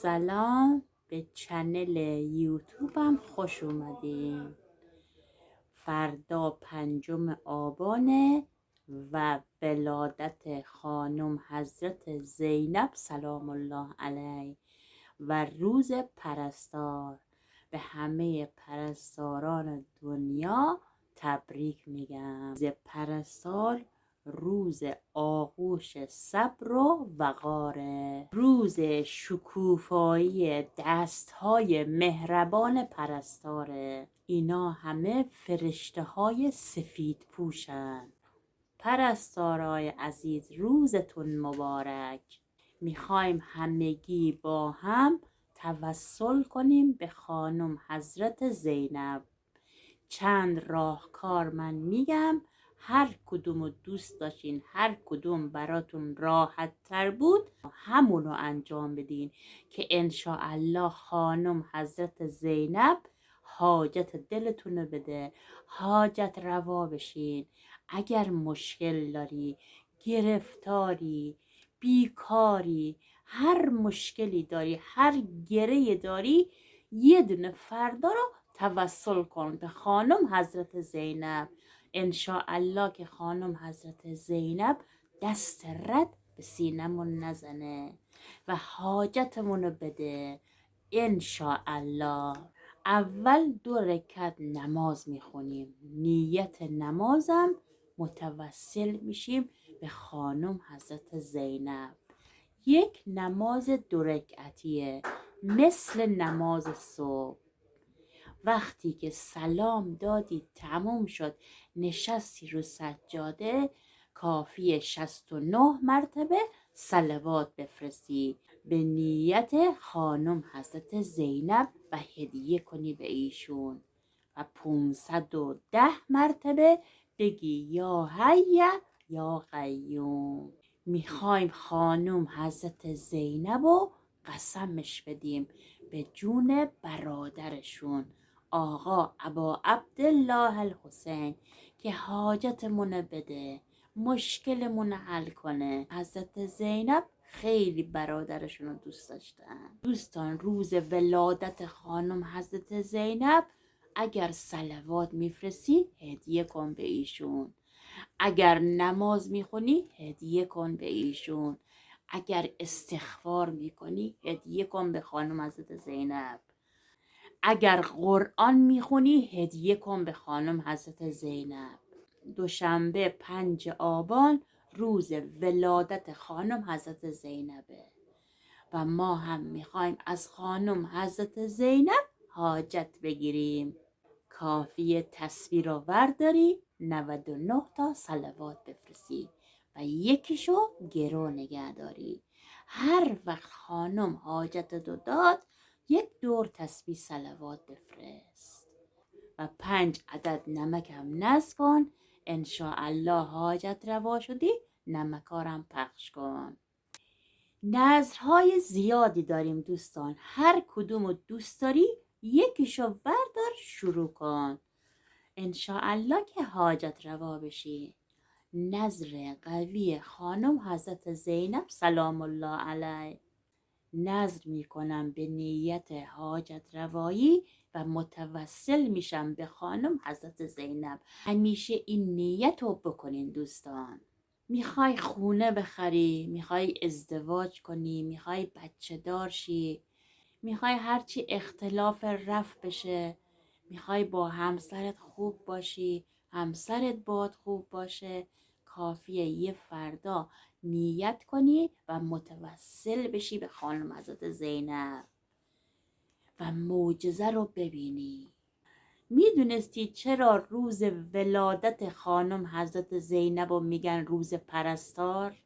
سلام به چنل یوتیوبم خوش اومدین. فردا 5 آبانه و ولادت خانم حضرت زینب سلام الله علیه و روز پرستار. به همه پرستاران دنیا تبریک میگم. روز پرستار روز آغوش صبر و وقاره، روز شکوفایی دستهای مهربان پرستاره. اینا همه فرشته های سفید پوشن. پرستارای عزیز روزتون مبارک. میخوایم همگی با هم توسل کنیم به خانم حضرت زینب. چند راهکار من میگم، هر کدوم دوست داشتین، هر کدوم براتون راحت تر بود همونو انجام بدین که انشاءالله خانم حضرت زینب حاجت دلتونو بده، حاجت روا بشین. اگر مشکل داری، گرفتاری، بیکاری، هر مشکلی داری، هر گره داری، یه دونه فردا رو توسل کن به خانم حضرت زینب. انشاءالله که خانم حضرت زینب دست رد به سینمون نزنه و حاجتمونو بده انشاءالله. اول 2 رکعت نماز میخونیم، نیت نمازم متوسل میشیم به خانم حضرت زینب. یک نماز 2 رکعتیه، مثل نماز صبح. وقتی که سلام دادی تموم شد، نشستی رو سجاده، کافی 69 مرتبه صلوات بفرستی به نیت خانم حضرت زینب و هدیه کنی به ایشون و 510 مرتبه بگی یا حی یا قیوم. میخوایم خانم حضرت زینب رو قسمش بدیم به جون برادرشون آقا ابا عبدالله الحسین که حاجتمون بده، مشکلمون حل کنه. حضرت زینب خیلی برادرشون رو دوست داشتن. دوستان، روز ولادت خانم حضرت زینب اگر صلوات میفرستی هدیه کن به ایشون، اگر نماز میخونی هدیه کن به ایشون، اگر استغفار میکنی هدیه کن به خانم حضرت زینب، اگر قرآن میخونی هدیه کن به خانم حضرت زینب. دوشنبه 5 آبان روز ولادت خانم حضرت زینبه و ما هم میخوایم از خانم حضرت زینب حاجت بگیریم. کافی تصویر رو ورداری 99 تا صلوات بفرستی و یکیشو گرو نگه داری. هر وقت خانم حاجت دو داد 1 دور تسبیح صلوات بفرست و 5 عدد نمک هم نذر کن. انشاءالله حاجت روا شدی، نمکارم پخش کن. نذرهای زیادی داریم دوستان، هر کدومو دوست داری یکیشو بردار شروع کن، انشاءالله که حاجت روا بشی. نذر قوی خانم حضرت زینب سلام الله علیه. نذر میکنم به نیت حاجت روایی و متوسل میشم به خانم حضرت زینب. همیشه این نیت رو بکنین دوستان. میخوای خونه بخری، میخوای ازدواج کنی، میخوای بچه دار شی، میخوای هرچی اختلاف رفع بشه، میخوای با همسرت خوب باشی، همسرت باد خوب باشه، کافیه یه فردا نیت کنی و متوسل بشی به خانم حضرت زینب و معجزه رو ببینی. میدونستی چرا روز ولادت خانم حضرت زینب رو میگن روز پرستار؟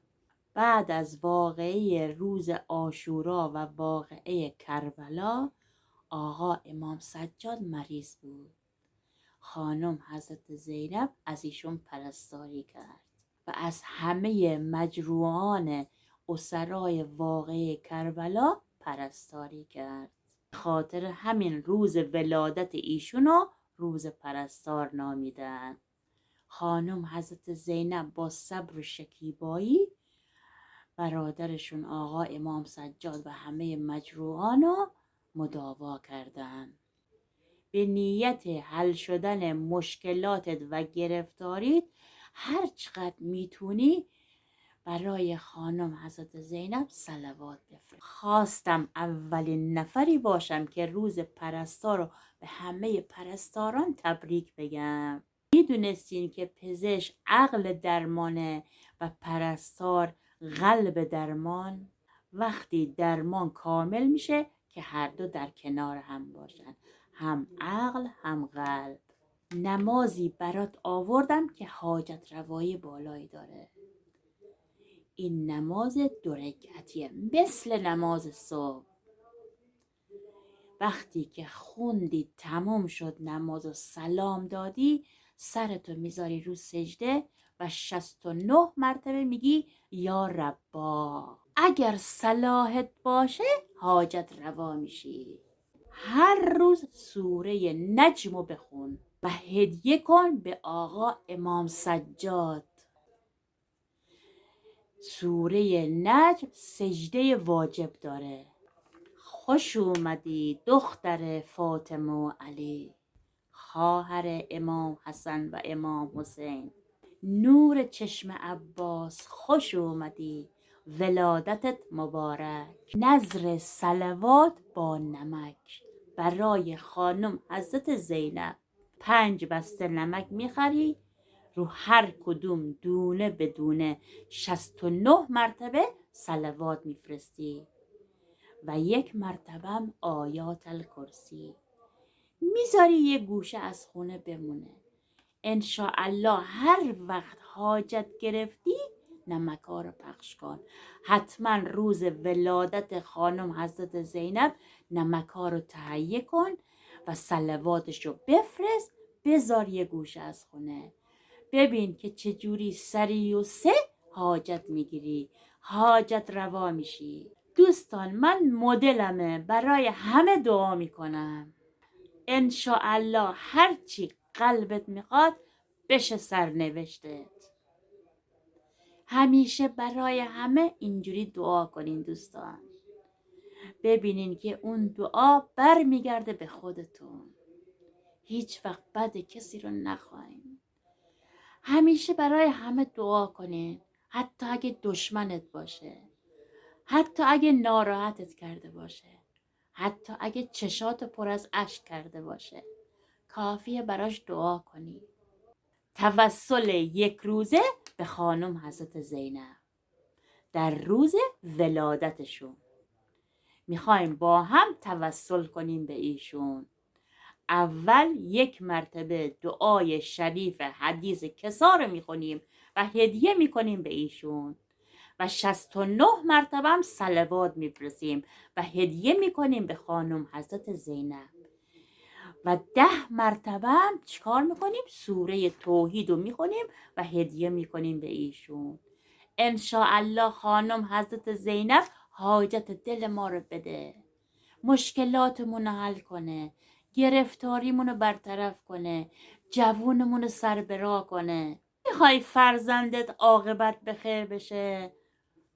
بعد از واقعه روز عاشورا و واقعه کربلا، آقا امام سجاد مریض بود. خانم حضرت زینب از ایشون پرستاری کرد و از همه مجروحان اسرای واقعه کربلا پرستاری کرد. خاطر همین روز ولادت ایشونو روز پرستار نامیدن. خانم حضرت زینب با صبر و شکیبایی برادرشون آقا امام سجاد و همه مجروحانو مداوا کردند. به نیت حل شدن مشکلاتت و گرفتاریت هر چقدر میتونی برای خانم حضرت زینب صلوات بفرست. خواستم اولین نفری باشم که روز پرستار رو به همه پرستاران تبریک بگم. میدونستین که پزشک عقل درمانه و پرستار قلب درمان؟ وقتی درمان کامل میشه که هر دو در کنار هم باشن، هم عقل هم قلب. نمازی برات آوردم که حاجت روایی بالایی داره. این نماز 2 رکعتیه مثل نماز صبح. وقتی که خوندی تمام شد نماز و سلام دادی، سرتو میذاری رو سجده و 69 مرتبه میگی یا ربا. اگر صلاحت باشه حاجت روا میشی. هر روز سوره نجمو بخون و هدیه کن به آقا امام سجاد. سوره نجم سجده واجب داره. خوش اومدی دختر فاطمه و علی، خواهر امام حسن و امام حسین. نور چشم عباس خوش اومدی، ولادتت مبارک. نظر صلوات با نمک برای خانم حضرت زینب. 5 بسته نمک میخری، رو هر کدوم دونه بدونه 69 مرتبه صلوات میفرستی و 1 مرتبه آیات الکرسی میذاری یه گوشه از خونه بمونه. انشاءالله هر وقت حاجت گرفتی نمکا رو پخش کن. حتما روز ولادت خانم حضرت زینب نمکا رو تهیه کن و صلواتش رو بفرست، بذار یه گوشه از خونه. ببین که چجوری سریع و سه حاجت میگیری، حاجت روا میشی. دوستان من مدلمه، برای همه دعا میکنم انشاءالله هرچی قلبت میخواد بشه سرنوشتت. همیشه برای همه اینجوری دعا کنین دوستان، ببینین که اون دعا بر میگرده به خودتون. هیچ وقت بد کسی رو نخواین. همیشه برای همه دعا کنین، حتی اگه دشمنت باشه، حتی اگه ناراحتت کرده باشه، حتی اگه چشات پر از اشک کرده باشه، کافیه براش دعا کنی. توسل 1 روزه به خانم حضرت زینب در روز ولادتشون. میخوایم با هم توسل کنیم به ایشون. اول 1 مرتبه دعای شریف حدیث کسا رو میخونیم و هدیه میکنیم به ایشون و 69 مرتبه هم صلوات میفرستیم و هدیه میکنیم به خانم حضرت زینب و 10 مرتبه هم چیکار میکنیم؟ سوره توحید رو میخونیم و هدیه میکنیم به ایشون. انشاءالله خانم حضرت زینب حاجت دل ما رو بده، مشکلاتمون رو حل کنه، گرفتاریمون رو برطرف کنه، جوونمون رو سر به راه کنه. میخوای فرزندت عاقبت به خیر بشه،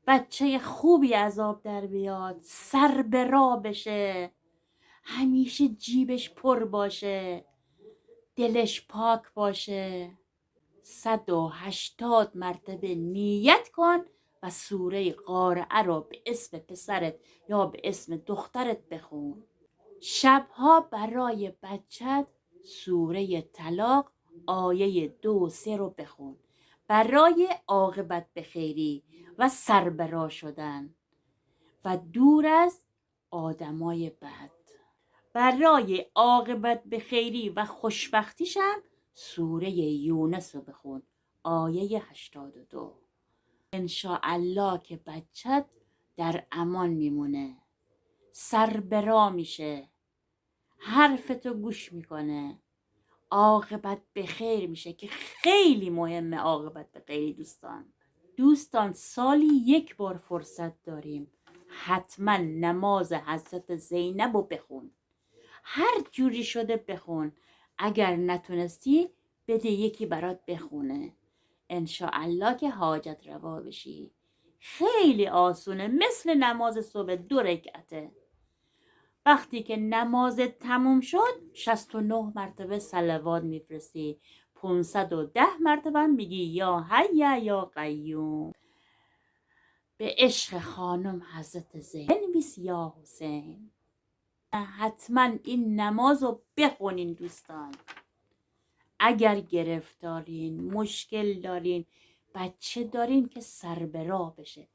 بچه خوبی از آب در بیاد، سر به راه بشه، همیشه جیبش پر باشه، دلش پاک باشه، 180 مرتبه نیت کن و سوره قارعه رو به اسم پسرت یا به اسم دخترت بخون. شبها برای بچت سوره طلاق آیه 2 و 3 رو بخون برای عاقبت به خیری و سربرا شدن و دور از آدمای بد. برای عاقبت به خیری و خوشبختیشم سوره یونس رو بخون آیه 82. انشاءالله که بچت در امان میمونه، سربرا میشه، حرفتو گوش میکنه، عاقبت به خیر میشه که خیلی مهمه. عاقبت به خیری دوستان سالی 1 بار فرصت داریم، حتما نماز حضرت زینب رو بخون، هر جوری شده بخون. اگر نتونستی بده یکی برات بخونه، انشاءالله که حاجت روا بشی. خیلی آسونه، مثل نماز صبح 2 رکعته. وقتی که نمازت تموم شد 69 مرتبه صلوات میفرستی، 510 مرتبه میگی یا حی یا قیوم. به عشق خانم حضرت زینب بنویس یا حسین. حتما این نماز رو بخونین دوستان. اگر گرفتارین، مشکل دارین، بچه دارین که سر به راه بشه،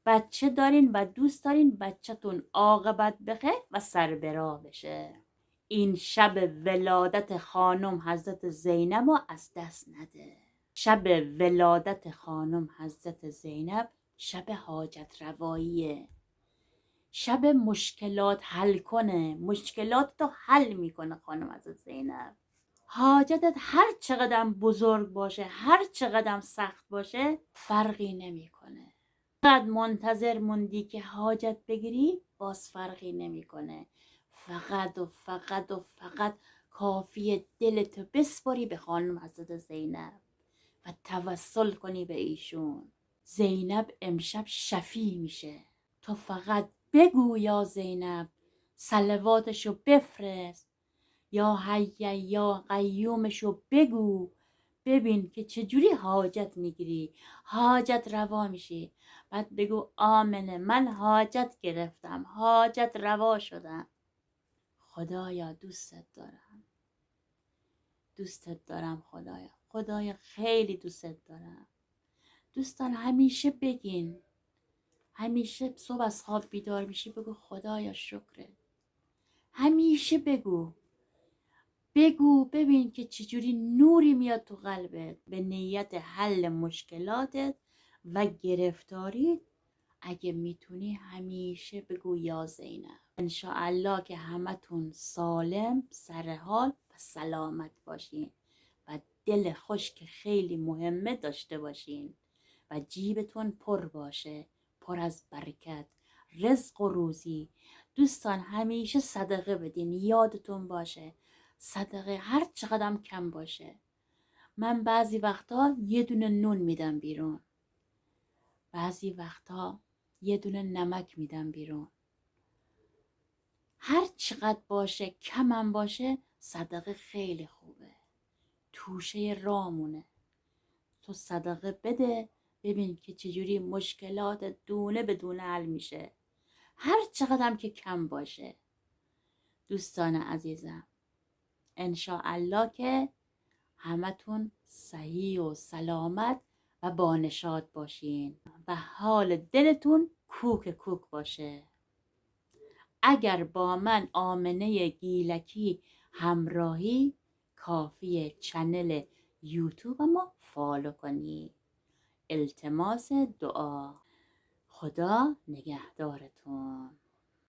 بچه دارین و دوست دارین بچه‌تون عاقبت بخیر و سر به راه بشه، این شب ولادت خانم حضرت زینب رو از دست نده. شب ولادت خانم حضرت زینب شب حاجت رواییه، شب مشکلات حل کنه، مشکلات تو حل میکنه خانم حضرت زینب. حاجتت هر چقدر بزرگ باشه، هر چقدر سخت باشه، فرقی نمیکنه. فقط منتظر موندی که حاجت بگیری، باز فرقی نمیکنه. فقط و فقط و فقط کافیه دلتو بسپاری به خانم حضرت زینب و توسل کنی به ایشون. زینب امشب شفیع میشه. تو فقط بگو یا زینب، صلواتشو بفرست، یا حی یا قیومشو بگو، ببین که چجوری حاجت میگیری، حاجت روا میشی. بعد بگو آمنه، من حاجت گرفتم، حاجت روا شدم. خدایا دوستت دارم، دوستت دارم خدایا، خدایا خیلی دوستت دارم. دوستان همیشه بگین، همیشه صبح از خواب بیدار میشی بگو خدایا شکرت. همیشه بگو، بگو ببین که چجوری نوری میاد تو قلبت به نیت حل مشکلاتت و گرفتاریت. اگه میتونی همیشه بگو یا زینب. انشاءالله که همتون سالم، سرحال و سلامت باشین و دل خوش که خیلی مهمه داشته باشین و جیبتون پر باشه، پر از برکت، رزق و روزی. دوستان همیشه صدقه بدین، یادتون باشه صدقه هر چقدر کم باشه. من بعضی وقتا یه دونه نون میدم بیرون، بعضی وقتا یه دونه نمک میدم بیرون. هر چقدر باشه، کمم باشه، صدقه خیلی خوبه، توشه رامونه. تو صدقه بده ببین که چجوری مشکلات دونه به دونه حل میشه، هر چقدرم که کم باشه. دوستان عزیزم انشاءالله که همتون صحیح و سلامت و بانشاد باشین و حال دلتون کوک کوک باشه. اگر با من آمنه گیلکی همراهی، کافیه چنل یوتیوب ما فالو کنی. التماس دعا. خدا نگهدارتون.